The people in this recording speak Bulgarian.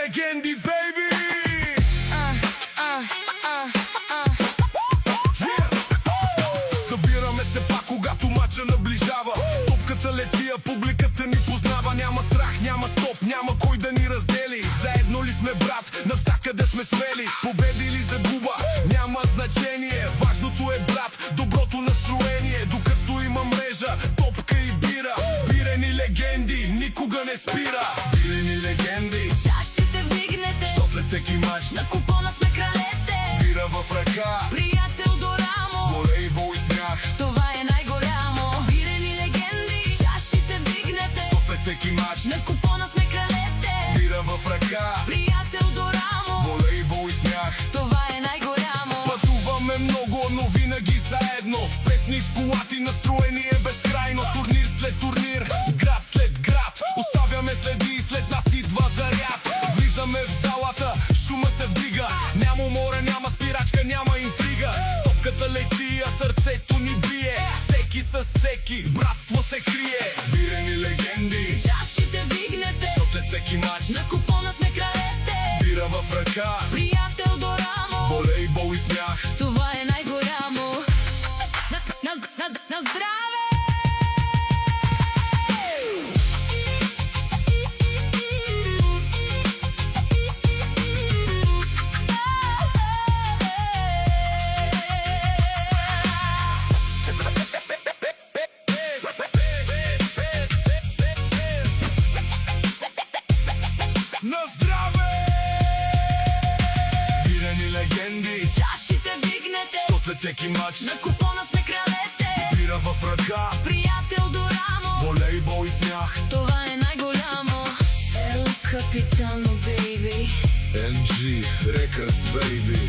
легенди, бейби! Събираме се пак, когато мача наближава. Топката лети, а публиката ни познава. Няма страх, няма стоп, няма кой да ни раздели. Заедно ли сме, брат, навсякъде сме смели. Победи или загуба, няма значение. Важното е, брат, доброто настроение. Докато има мрежа, топка и бира. Бирени легенди, никога не спира. Бирени легенди, чашите вдигнете, що след всеки мач на купона сме кралете. бира в ръка, Приятел до рамо, волейбол и смях. това е най-голямо. Бирени легенди, чашите вдигнете, Що след всеки мач на купона сме кралете. бира в ръка, Приятел до рамо, волейбол и смях. това е най-голямо. Пътуваме много, но винаги заедно. С песни в колата и настроение безкрайно. Турнир след турнир, град след град. Оставяме следи и след нас идва заряд. Влизаме в залата, шума се вдига. Няма умора, няма спирачка, няма интрига. Топката лети, а сърцето ни бие. Всеки със всеки, братство се крие. Бирени легенди, Чашите вдигнете, що след всеки мач на купона сме кралете. бира в ръка, Приятел до рамо, волейбол и смях. това е най-голямо. На здраве! На здраве! Бирени легенди, Чашите вдигнете, що след всеки мач на купона сме кралете. бира в ръка, Приятел до рамо, волейбол и смях. това е най-голямо. Ел Капитано, бейби. NG Records, baby.